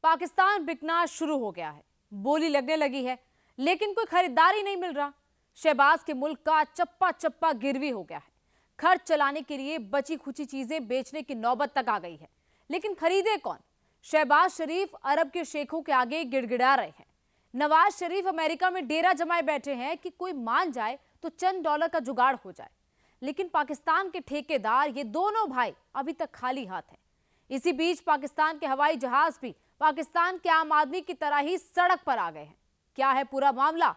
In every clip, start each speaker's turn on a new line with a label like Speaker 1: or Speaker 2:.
Speaker 1: पाकिस्तान बिकना शुरू हो गया है, बोली लगने लगी है, लेकिन कोई खरीदार ही नहीं मिल रहा। शहबाज के मुल्क का चप्पा चप्पा गिरवी हो गया है। खर्च चलाने के लिए बची खुची चीजें बेचने की नौबत तक आ गई है, लेकिन खरीदे कौन? शहबाज शरीफ अरब के शेखों के आगे गिड़गिड़ा रहे हैं। नवाज शरीफ अमेरिका में डेरा जमाए बैठे हैं कि कोई मान जाए तो चंद डॉलर का जुगाड़ हो जाए, लेकिन पाकिस्तान के ठेकेदार ये दोनों भाई अभी तक खाली हाथ हैं। इसी बीच पाकिस्तान के हवाई जहाज भी पाकिस्तान के आम आदमी की तरह ही सड़क पर आ गए हैं। क्या है पूरा मामला,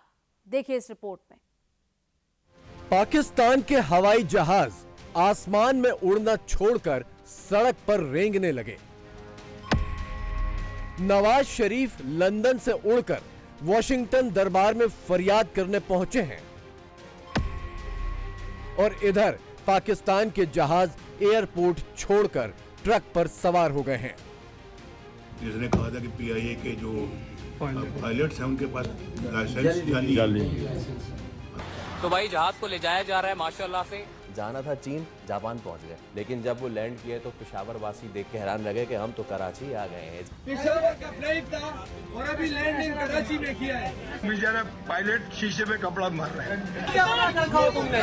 Speaker 1: देखिए इस रिपोर्ट में।
Speaker 2: पाकिस्तान के हवाई जहाज आसमान में उड़ना छोड़कर सड़क पर रेंगने लगे। नवाज शरीफ लंदन से उड़कर वॉशिंगटन दरबार में फरियाद करने पहुंचे हैं और इधर पाकिस्तान के जहाज एयरपोर्ट छोड़कर ट्रक पर सवार हो गए हैं।
Speaker 3: जिसने कहा था कि पीआईए के जो पायलट्स हैं उनके पास लाइसेंस जाली।
Speaker 4: तो भाई जहाज को ले जाया जा रहा है माशाल्लाह से।
Speaker 5: जाना था चीन, जापान पहुंच गए, लेकिन जब वो लैंड किए तो पेशावर वासी देख के हैरान रह गए कि हम तो कराची आ गए हैं।
Speaker 6: पेशावर का फ्लाइट था और अभी लैंडिंग कराची में किया है।
Speaker 3: बेचारा पायलट शीशे पे कपड़ा मार रहा है।
Speaker 6: क्या रखा तुमने?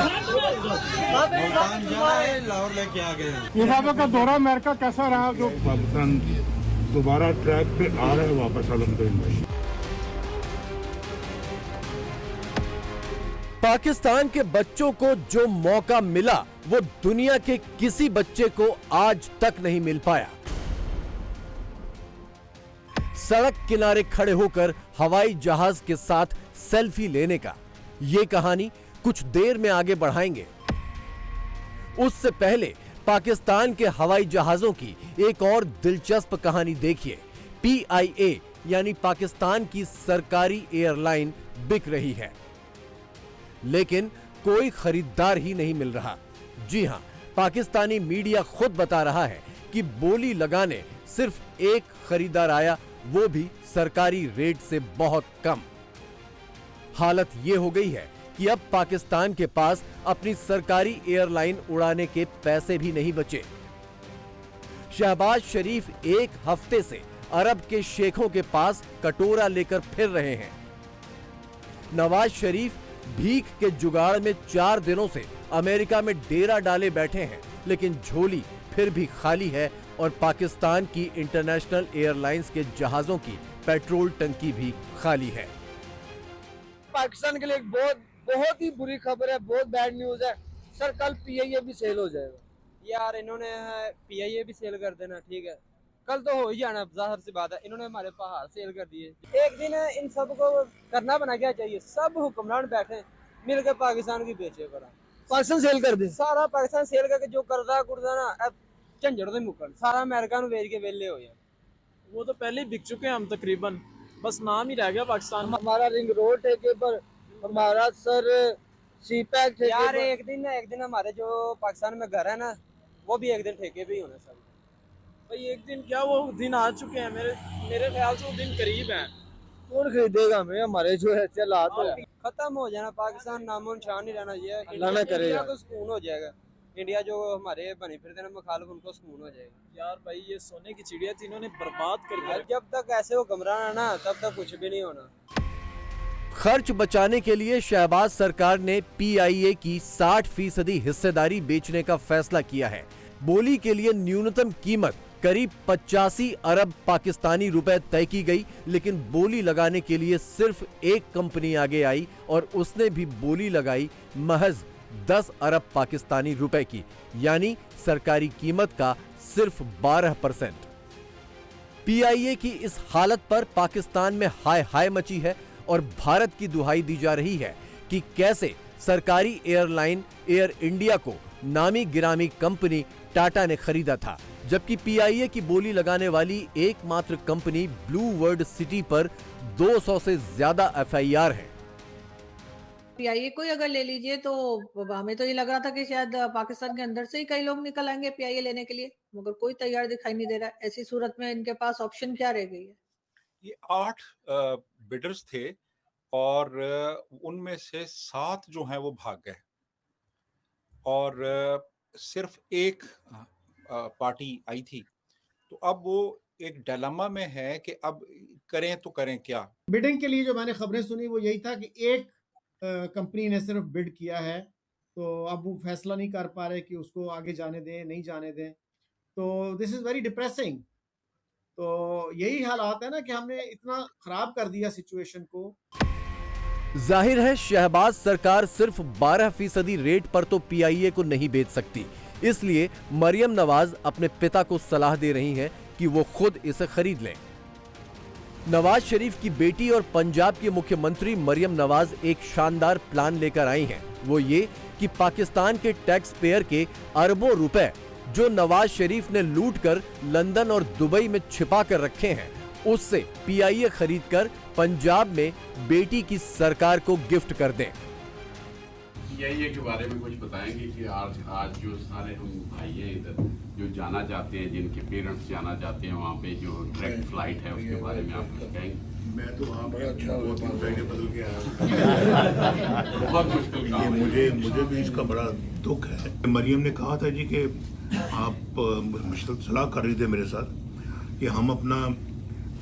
Speaker 7: लाहौर लेके आ गए।
Speaker 8: मुसाफिर का दौरा अमेरिका कैसा रहा? जो
Speaker 3: पाकिस्तान दोबारा ट्रैक पे आ रहा है वापस अल्हम्दुलिल्लाह।
Speaker 2: पाकिस्तान के बच्चों को जो मौका मिला वो दुनिया के किसी बच्चे को आज तक नहीं मिल पाया। सड़क किनारे खड़े होकर हवाई जहाज के साथ सेल्फी लेने का ये कहानी कुछ देर में आगे बढ़ाएंगे। उससे पहले पाकिस्तान के हवाई जहाजों की एक और दिलचस्प कहानी देखिए। पीआईए यानी पाकिस्तान की सरकारी एयरलाइन बिक रही है, लेकिन कोई खरीदार ही नहीं मिल रहा। जी हां, पाकिस्तानी मीडिया खुद बता रहा है कि बोली लगाने सिर्फ एक खरीदार आया, वो भी सरकारी रेट से बहुत कम। हालत यह हो गई है कि अब पाकिस्तान के पास अपनी सरकारी एयरलाइन उड़ाने के पैसे भी नहीं बचे। शहबाज शरीफ एक हफ्ते से अरब के शेखों के पास कटोरा लेकर फिर रहे हैं। नवाज शरीफ भीख के जुगाड़ में 4 दिनों से अमेरिका में डेरा डाले बैठे हैं, लेकिन झोली फिर भी खाली है और पाकिस्तान की इंटरनेशनल एयरलाइंस के जहाजों की पेट्रोल टंकी भी खाली है।
Speaker 6: पाकिस्तान के लिए एक बहुत ही बुरी खबर है, बहुत बैड न्यूज है सर। कल पीआईए भी सेल हो जाएगा।
Speaker 7: यार इन्होंने पीआईए भी सेल कर देना, ठीक है, कल तो हो ही जाना, जाहिर सी बात है। इन्होंने हमारे पहाड़ सेल कर दिए। एक दिन इन सब को करना बना क्या चाहिए, सब हुक्मरान बैठे मिलकर पाकिस्तान की बेचे करा,
Speaker 6: पाकिस्तान सेल कर दे।
Speaker 7: सारा पाकिस्तान सेल करके जो करदा कुर्दा ना अब झंझड़ तो मुकन सारा अमेरिका ਨੂੰ ਵੇਚ ਕੇ वेले हो जाए।
Speaker 9: वो तो पहले ही बिक चुके हैं हम तकरीबन, बस नाम ही रह गया पाकिस्तान।
Speaker 6: हमारा रिंग रोड ठेके पर, हमारा सर सी पैक ठेके
Speaker 7: यार
Speaker 6: पर।
Speaker 7: एक दिन हमारे जो पाकिस्तान में घर है ना, वो भी एक दिन ठेके पे ही होने सब।
Speaker 9: भाई एक दिन क्या, वो दिन आ चुके हैं, मेरे ख्याल से वो दिन करीब हैं।
Speaker 6: कौन खरीदेगा हमें? हमारे जो है चला तो
Speaker 7: खत्म हो जाना पाकिस्तान, नामो निशान नहीं रहना चाहिए।
Speaker 6: अल्लाह ना करे
Speaker 7: इंडिया को सुकून हो जाएगा। इंडिया जो हमारे बने फिरते हैं मुखालिफ, उनको सुकून हो जाएगा।
Speaker 9: यार भाई ये सोने की चिड़िया थी, इन्होंने बर्बाद कर दिया।
Speaker 7: जब तक ऐसे वो हुक्मरान है ना, तब तक कुछ भी नहीं होना।
Speaker 2: खर्च बचाने के लिए शहबाज सरकार ने पीआईए की 60% हिस्सेदारी बेचने का फैसला किया है। बोली के लिए न्यूनतम कीमत करीब 85 अरब पाकिस्तानी रुपए तय की गई, लेकिन बोली लगाने के लिए सिर्फ एक कंपनी आगे आई और उसने भी बोली लगाई महज 10 अरब पाकिस्तानी रुपए की, यानी सरकारी कीमत का सिर्फ 12%। पीआईए की इस हालत पर पाकिस्तान में हाय हाय मची है और भारत की दुहाई दी जा रही है कि कैसे सरकारी एयरलाइन एयर इंडिया को नामी गिरामी कंपनी टाटा ने खरीदा था, जबकि पीआईए की बोली लगाने वाली एकमात्र कंपनी ब्लू वर्ल्ड सिटी पर 200 से ज्यादा एफआईआर है।
Speaker 10: पीआईए को ही अगर ले लीजिए तो हमें तो ये लग रहा था कि शायद पाकिस्तान के अंदर से ही कई लोग निकल आएंगे पीआईए लेने के लिए, मगर कोई तैयार दिखाई नहीं दे रहा। ऐसी सूरत में इनके पास ऑप्शन क्या रह गई है?
Speaker 11: ये 8 बिडर्स थे और उनमें से 7 जो हैं वो भाग गए और सिर्फ एक पार्टी आई थी। तो अब वो एक डायलेमा में है कि अब करें तो करें क्या।
Speaker 8: बिडिंग के लिए जो मैंने खबरें सुनी वो यही था कि एक कंपनी ने सिर्फ बिड किया है, तो अब वो फैसला नहीं कर पा रहे कि उसको आगे जाने दें नहीं जाने दें। तो दिस इज वेरी डिप्रेसिंग। तो यही हालात है ना कि हमने इतना खराब कर दिया सिचुएशन को।
Speaker 2: जाहिर है शहबाज सरकार सिर्फ 12% रेट पर तो पीआईए को नहीं बेच सकती, इसलिए मरियम नवाज अपने पिता को सलाह दे रही हैं कि वो खुद इसे खरीद लें। नवाज शरीफ की बेटी और पंजाब के मुख्यमंत्री मरियम नवाज एक शानदार प्लान लेकर आई हैं। वो ये कि पाकिस्तान के टैक्स पेयर के अरबों रुपए जो नवाज शरीफ ने लूटकर लंदन और दुबई में छिपा कर रखे हैं, उससे पीआईए खरीदकर पंजाब में बेटी की सरकार को गिफ्ट कर दें।
Speaker 12: पीआईए के बारे में कुछ बताएंगे कि आज जो सारे हम भाई हैं इधर जो जाना चाहते हैं, जिनके पेरेंट्स जाना चाहते हैं, वहाँ पे जो डायरेक्ट फ्लाइट है उसके बारे में आप कुछ कहेंगे?
Speaker 3: मैं तो वहाँ बड़ा अच्छा बदल के आया
Speaker 12: बहुत मुश्किल काम
Speaker 3: है। मुझे भी इसका बड़ा दुख है। मरियम ने कहा था जी कि आप मुश्किल सलाह कर रही थे मेरे साथ कि हम अपना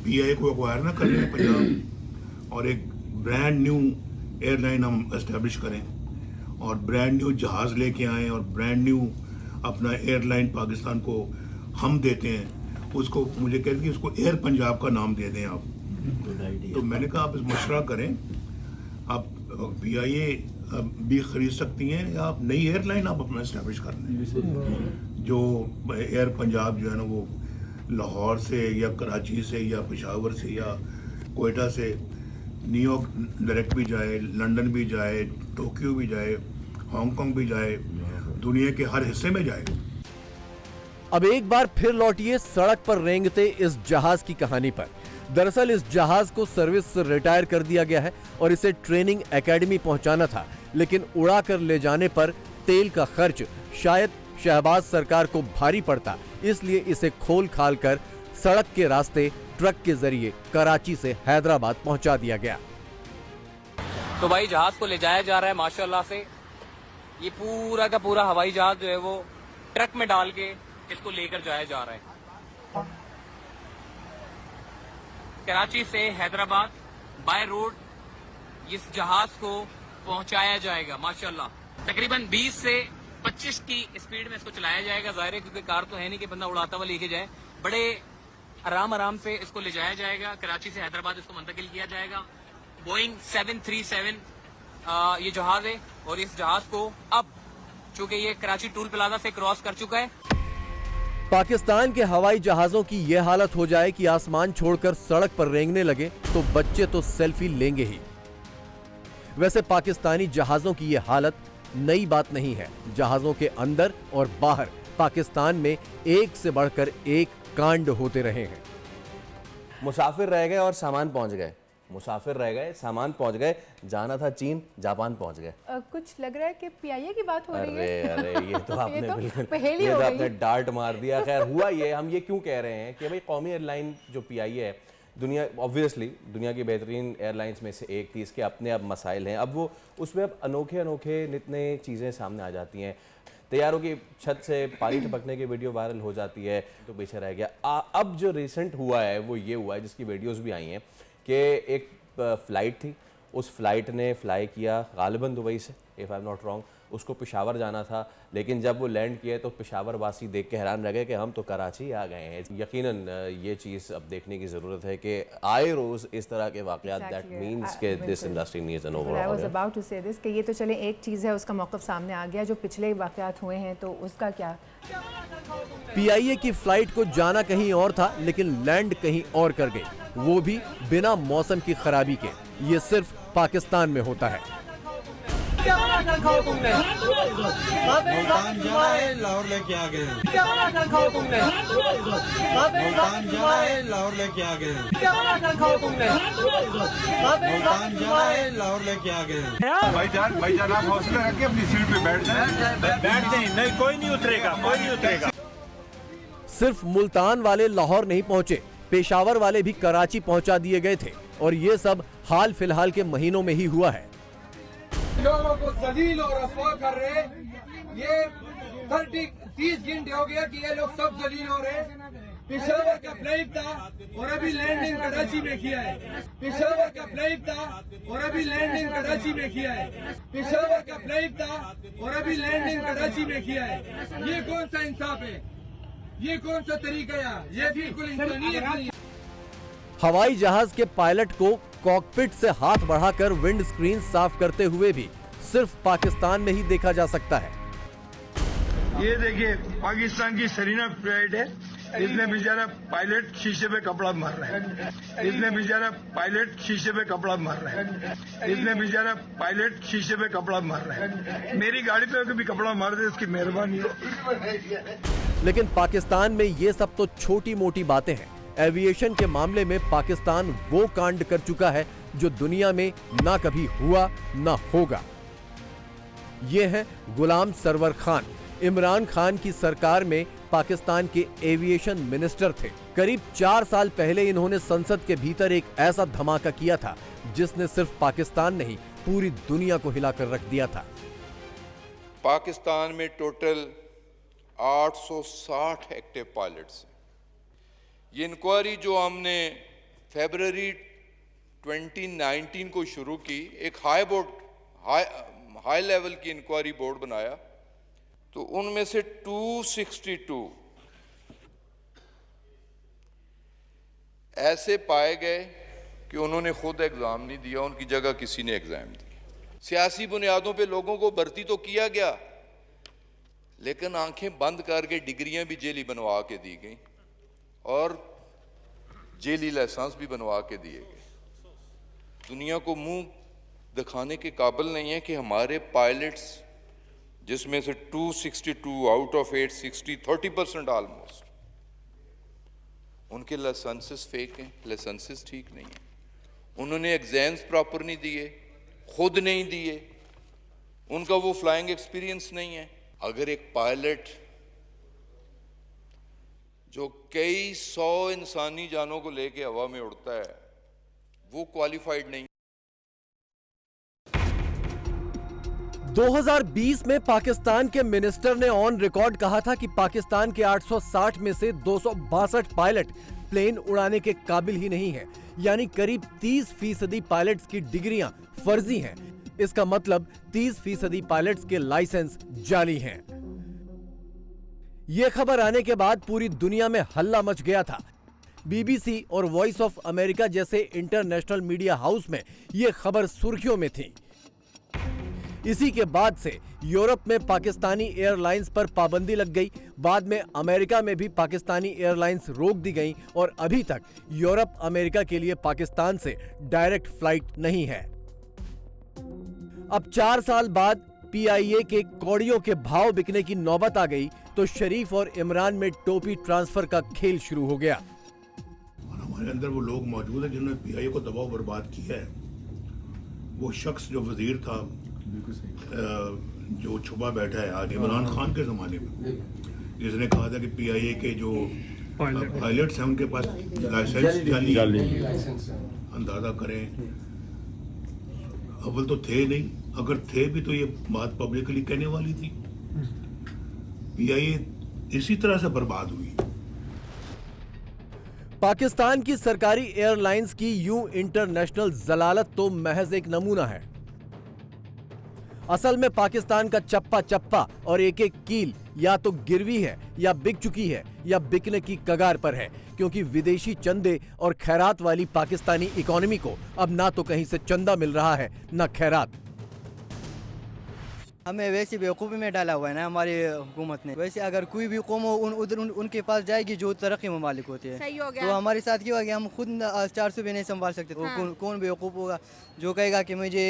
Speaker 3: पीआईए को एक्वायर ना कर लें पंजाब और एक ब्रांड न्यू एयरलाइन हम एस्टेब्लिश करें और ब्रांड न्यू जहाज़ लेके आएँ और ब्रांड न्यू अपना एयरलाइन पाकिस्तान को हम देते हैं। उसको मुझे कहते कि उसको एयर पंजाब का नाम दे दें आप। तो मैंने कहा आप इस मशवरा करें, आप पीआईए भी खरीद सकती हैं या आप नई एयरलाइन आप अपना एस्टेब्लिश कर लें। जो एयर पंजाब जो है ना वो लाहौर से या कराची से या पेशावर से या कोयटा से न्यूयॉर्क डायरेक्ट भी जाए, लंदन भी जाए, टोक्यो भी जाए, हांगकांग भी जाए, दुनिया के हर हिस्से में जाए।
Speaker 2: अब एक बार फिर लौटिए सड़क पर रेंगते इस जहाज की कहानी पर। दरअसल इस जहाज को सर्विस से रिटायर कर दिया गया है और इसे ट्रेनिंग एकेडमी पहुंचाना था, लेकिन उड़ा कर ले जाने पर तेल का खर्च शायद शहबाज सरकार को भारी पड़ता, इसलिए इसे खोल खाल कर सड़क के रास्ते ट्रक के जरिए कराची से हैदराबाद पहुंचा दिया गया।
Speaker 4: तो भाई जहाज को ले जाया जा रहा है माशाल्लाह से। ये पूरा का पूरा हवाई जहाज जो है वो ट्रक में डाल के इसको लेकर जाया जा रहा है। कराची से हैदराबाद बाय रोड इस जहाज को पहुंचाया जाएगा माशाल्लाह। तकरीबन 20 से 25 की स्पीड में इसको चलाया जाएगा। जाहिर है क्योंकि कार तो है नहीं कि बंदा उड़ाता हुआ लेके जाए, बड़े आराम से इसको ले जाया जाएगा। कराची से हैदराबाद इसको मुंतकिल किया जाएगा। बोइंग 737 ये जहाज है और इस जहाज को अब चूंकि ये कराची टूल प्लाजा से क्रॉस कर चुका है।
Speaker 2: पाकिस्तान के हवाई जहाजों की यह हालत हो जाए कि आसमान छोड़कर सड़क पर रेंगने लगे तो बच्चे तो सेल्फी लेंगे ही। वैसे पाकिस्तानी जहाजों की यह हालत नई बात नहीं है। जहाजों के अंदर और बाहर पाकिस्तान में एक से बढ़कर एक कांड होते रहे हैं।
Speaker 5: मुसाफिर रह गए और सामान पहुंच गए, मुसाफिर रह गए सामान पहुंच गए। जाना था चीन, जापान पहुंच गए।
Speaker 13: कुछ लग रहा है कि पीआईए की बात हो रही है।
Speaker 5: अरे ये तो आपने बिल्कुल
Speaker 13: ये तो
Speaker 5: आपने डार्ट मार दिया। खैर हुआ ये, हम ये क्यों कह रहे हैं कि भाई कौमी एयरलाइन जो पीआईए है, दुनिया ऑब्वियसली दुनिया की बेहतरीन एयरलाइंस में से एक थी। इसके अपने अब मसाइल हैं। अब वो उसमें अब अनोखे नित नए चीज़ें सामने आ जाती हैं। तैयारों की छत से पानी टपकने की वीडियो वायरल हो जाती है तो पीछे रह गया। अब जो रिसेंट हुआ है वो ये हुआ है, जिसकी वीडियोस भी आई हैं, कि एक फ़्लाइट थी। उस फ्लाइट ने फ्लाई किया गालिबन दुबई से, if I am not wrong. उसको पेशावर जाना था, लेकिन जब वो लैंड किए तो पेशावर वासी देख के हैरान रह गए कि हम तो कराची आ गए हैं। यकीनन ये चीज़ अब देखने की ज़रूरत है कि आए रोज़ इस तरह के वाक़यात, दैट मीन्स के this industry needs an overall.
Speaker 13: I was about to say this कि ये तो चले एक चीज़ है, उसका मौक़िफ़ सामने आ गया। जो पिछले वाक़यात हुए हैं तो उसका क्या?
Speaker 2: पीआईए की फ्लाइट को जाना कहीं और था, लेकिन लैंड कहीं और कर गई, वो भी बिना मौसम की खराबी के। ये सिर्फ पाकिस्तान में होता है।
Speaker 14: लाहौर लेके आ गए हैं। लाहौर लेके आ गए हैं। लाहौर लेके आ गए हैं।
Speaker 11: भाईजान आप हौसला रखिए, अपनी सीट पे बैठ जाएं। नहीं कोई नहीं उतरेगा।
Speaker 2: सिर्फ मुल्तान वाले लाहौर नहीं पहुंचे, पेशावर वाले भी कराची पहुंचा दिए गए थे, और ये सब हाल फिलहाल के महीनों में ही हुआ है।
Speaker 6: लोगों को जलील और रसवा कर रहे, ये 30 घंटे हो गया कि ये लोग सब जलील हो रहे। पेशावर का फ्लाइट था और अभी लैंडिंग कराची में किया है। पेशावर का फ्लाइट था और अभी लैंडिंग कराची में किया है। पेशावर का फ्लाइट था और अभी लैंडिंग कराची में किया है। ये कौन सा इंसाफ है? ये कौन सा तरीका है? ये बिल्कुल इंसानियत नहीं है।
Speaker 2: हवाई जहाज के पायलट को कॉकपिट से हाथ बढ़ाकर विंड स्क्रीन साफ करते हुए भी सिर्फ पाकिस्तान में ही देखा जा सकता है।
Speaker 15: ये देखिए पाकिस्तान की सरीना फ्लाइट है। इसमें बेचारा पायलट शीशे पे कपड़ा मार रहा है। इसमें बेचारा पायलट शीशे पे कपड़ा मार रहा है। इसमें बेचारा पायलट शीशे पे कपड़ा मार रहा है। मेरी गाड़ी पे कभी कपड़ा मार दे उसकी मेहरबानी हो।
Speaker 2: लेकिन पाकिस्तान में ये सब तो छोटी मोटी बातें हैं। एविएशन के मामले में पाकिस्तान वो कांड कर चुका है जो दुनिया में ना कभी हुआ ना होगा। ये है गुलाम सरवर खान। इमरान खान की सरकार में पाकिस्तान के एविएशन मिनिस्टर थे। करीब 4 साल पहले इन्होंने संसद के भीतर एक ऐसा धमाका किया था जिसने सिर्फ पाकिस्तान नहीं पूरी दुनिया को हिलाकर रख दिया था।
Speaker 16: पाकिस्तान में टोटल 860 एक्टिव पायलट्स हैं। ये इंक्वायरी जो हमने फरवरी 2019 को शुरू की, एक हाई लेवल की इंक्वायरी बोर्ड बनाया, तो उनमें से 262 ऐसे पाए गए कि उन्होंने खुद एग्जाम नहीं दिया, उनकी जगह किसी ने एग्जाम दिया। सियासी बुनियादों पे लोगों को भर्ती तो किया गया, लेकिन आंखें बंद करके डिग्रियां भी जेली बनवा के दी गई और जेली लाइसेंस भी बनवा के दिए गए। दुनिया को मुंह दिखाने के काबिल नहीं है कि हमारे पायलट्स, जिसमें से 262 आउट ऑफ 860, 30% ऑलमोस्ट, उनके लाइसेंसेस फेक हैं, लाइसेंसेस ठीक नहीं है। उन्होंने एग्जाम्स प्रॉपर नहीं दिए, खुद नहीं दिए, उनका वो फ्लाइंग एक्सपीरियंस नहीं है। अगर एक पायलट जो कई 100 इंसानी जानों को लेके हवा में उड़ता है वो क्वालिफाइड नहीं।
Speaker 2: 2020 में पाकिस्तान के मिनिस्टर ने ऑन रिकॉर्ड कहा था कि पाकिस्तान के 860 में से 262 पायलट प्लेन उड़ाने के काबिल ही नहीं हैं, यानी करीब 30% पायलट्स की डिग्रियां फर्जी हैं। इसका मतलब 30% पायलट्स के लाइसेंस जाली हैं। यह खबर आने के बाद पूरी दुनिया में हल्ला मच गया था। बीबीसी और वॉइस ऑफ अमेरिका जैसे इंटरनेशनल मीडिया हाउस में यह खबर सुर्खियों में थी। इसी के बाद से यूरोप में पाकिस्तानी एयरलाइंस पर पाबंदी लग गई। बाद में अमेरिका में भी पाकिस्तानी एयरलाइंस रोक दी गईं और अभी तक यूरोप अमेरिका के लिए पाकिस्तान से डायरेक्ट फ्लाइट नहीं है। अब 4 साल बाद पीआईए के कौड़ियों के भाव बिकने की नौबत आ गई तो शरीफ और इमरान में टोपी ट्रांसफर का खेल शुरू हो गया।
Speaker 3: और हमारे अंदर वो लोग मौजूद हैं जिन्होंने पीआईए को दबाव बर्बाद किया है। वो शख्स जो वजीर था, जो छुपा बैठा है आज इमरान खान के जमाने में, जिसने कहा था कि पीआईए के जो पायलट्स हैं उनके पास लाइसेंस जाली। अंदाजा करें, अव्वल तो थे नहीं, अगर थे भी तो ये बात पब्लिकली कहने वाली थी। पीआईए इसी तरह से बर्बाद हुई।
Speaker 2: पाकिस्तान की सरकारी एयरलाइंस की यूं इंटरनेशनल जलालत तो महज एक नमूना है। असल में पाकिस्तान का चप्पा चप्पा और एक एक कील या तो गिरवी है या बिक चुकी है या बिकने की कगार पर है, क्योंकि विदेशी चंदे और खैरात वाली पाकिस्तानी इकोनॉमी को अब ना तो कहीं से चंदा मिल रहा है ना खैरात।
Speaker 17: हमें वैसी बेवकूफ़ी में डाला हुआ है ना हमारी हुकूमत ने। वैसे अगर कोई भी कौम उनके पास जाएगी जो तरक्की ममालिक होती है, तो हमारे साथ क्या होगा, हम खुद 400 भी नहीं संभाल सकते। तो कौन बेवकूफ़ होगा जो कहेगा कि मुझे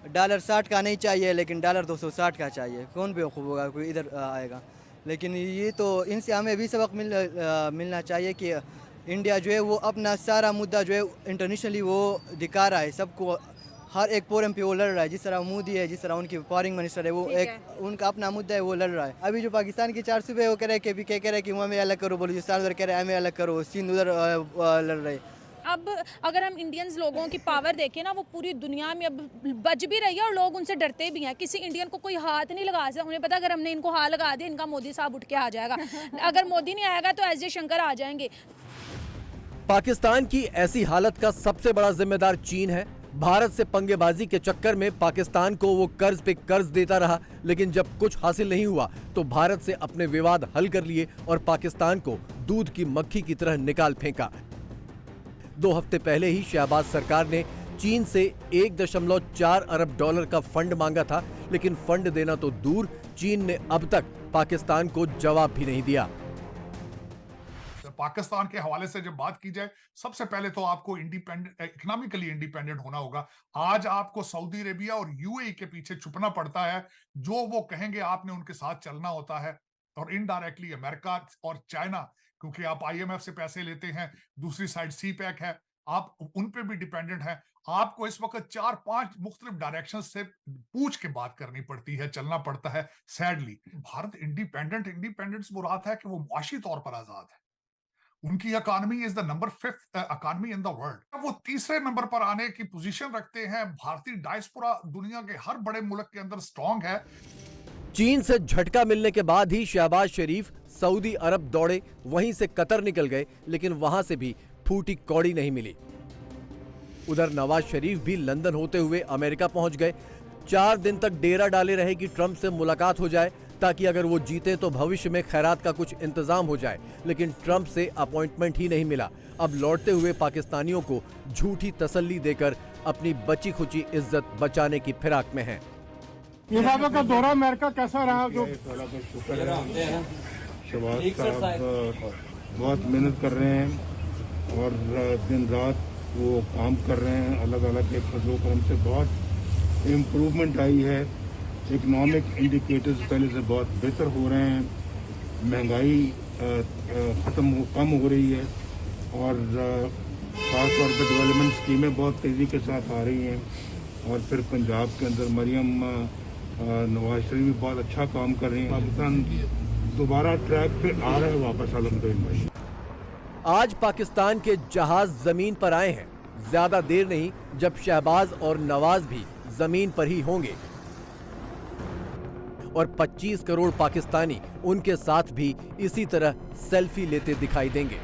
Speaker 17: $60 का नहीं चाहिए लेकिन $260 का चाहिए? कौन बेवकूफ़ होगा कोई इधर आएगा? लेकिन ये तो इनसे हमें भी सबक मिलना चाहिए कि इंडिया जो है वो अपना सारा मुद्दा जो है इंटरनेशनली वो दिखा रहा है सबको। हर एक फोरम पे वो लड़ रहा है, जिस तरह मोदी है, जिस तरह उनकी फॉरेन मिनिस्टर है, वो एक उनका अपना मुद्दा है, वो लड़ रहा है। अभी जो पाकिस्तान की 4 सूबे वो कह रहे हैं कि कह रहे हैं कि हमें अलग करो, बोलो जो 4 उधर कह रहे हैं हमें अलग करो, सिंध उधर लड़ रहे।
Speaker 18: अब अगर हम इंडियंस लोगों की पावर देखें ना, वो पूरी दुनिया में अब बच भी रही है और लोग उनसे डरते भी हैं। किसी इंडियन को कोई हाथ नहीं लगा सकता, उन्हें पता अगर हमने इनको हाथ लगा दिया इनका मोदी साहब उठ के आ जाएगा। अगर मोदी नहीं आएगा तो एस जयशंकर आ जाएंगे।
Speaker 2: पाकिस्तान की ऐसी हालत का सबसे बड़ा जिम्मेदार चीन है। भारत से पंगेबाजी के चक्कर में पाकिस्तान को वो कर्ज पे कर्ज देता रहा, लेकिन जब कुछ हासिल नहीं हुआ तो भारत से अपने विवाद हल कर लिए और पाकिस्तान को दूध की मक्खी की तरह निकाल फेंका। 2 हफ्ते पहले ही शहबाज सरकार ने चीन से 1.4 अरब डॉलर का फंड मांगा था, लेकिन फंड देना तो दूर, चीन ने अब तक पाकिस्तान को जवाब भी नहीं दिया।
Speaker 19: पाकिस्तान के हवाले से जब बात की जाए, सबसे पहले तो आपको इकोनॉमिकली इंडिपेंडेंट होना होगा। आज आपको सऊदी अरेबिया और यूएई के पीछे छुपना पड़ता है, जो वो कहेंगे आपने उनके साथ चलना होता है, और इनडायरेक्टली अमेरिका और चाइना, क्योंकि आप IMF से पैसे लेते हैं, दूसरी साइड CPEC है, आप उन पे भी डिपेंडेंट हैं। आपको इस वक्त 4-5 मुख्तलिफ डायरेक्शन से पूछ के बात करनी पड़ती है, चलना पड़ता है। सैडली भारत इंडिपेंडेंस मुराद है कि वो मुआशी तौर पर आजाद है। उनकी economy is the number 5th economy in the world. वो तीसरे नंबर पर आने की पोजीशन रखते हैं। भारतीय डायस्पोरा दुनिया के हर बड़े मुल्क के अंदर स्ट्रांग है।
Speaker 2: चीन से झटका मिलने के बाद ही शहबाज शरीफ सऊदी अरब दौड़े, वहीं से कतर निकल गए, लेकिन वहां से भी फूटी कौड़ी नहीं मिली। उधर नवाज शरीफ भी लंदन होते हुए अमेरिका पहुंच गए। 4 दिन तक डेरा डाले रहे कि ट्रंप से मुलाकात हो जाए, ताकि अगर वो जीते तो भविष्य में खैरात का कुछ इंतजाम हो जाए, लेकिन ट्रंप से अपॉइंटमेंट ही नहीं मिला। अब लौटते हुए पाकिस्तानियों को झूठी तसल्ली देकर अपनी बची खुची इज्जत बचाने की फिराक में हैं।
Speaker 20: ये साहब का दौरा अमेरिका कैसा रहा? जो
Speaker 21: शहबाज साहब बहुत मेहनत कर रहे हैं और दिन रात वो काम कर रहे हैं। अलग अलग एक फजलो करम से बहुत इम्प्रूवमेंट आई है। इकोनॉमिक इंडिकेटर्स पहले से बहुत बेहतर हो रहे हैं। महंगाई कम हो रही है और ख़ास तौर पर डेवलपमेंट स्कीमें बहुत तेज़ी के साथ आ रही हैं। और फिर पंजाब के अंदर मरियम नवाज शरीफ भी बहुत अच्छा काम कर रही हैं। पाकिस्तान दोबारा ट्रैक पे आ रहा है वापस अल्हम्दुलिल्लाह।
Speaker 2: आज पाकिस्तान के जहाज जमीन पर आए हैं। ज्यादा देर नहीं, जब शहबाज और नवाज भी जमीन पर ही होंगे और 25 करोड़ पाकिस्तानी उनके साथ भी इसी तरह सेल्फी लेते दिखाई देंगे।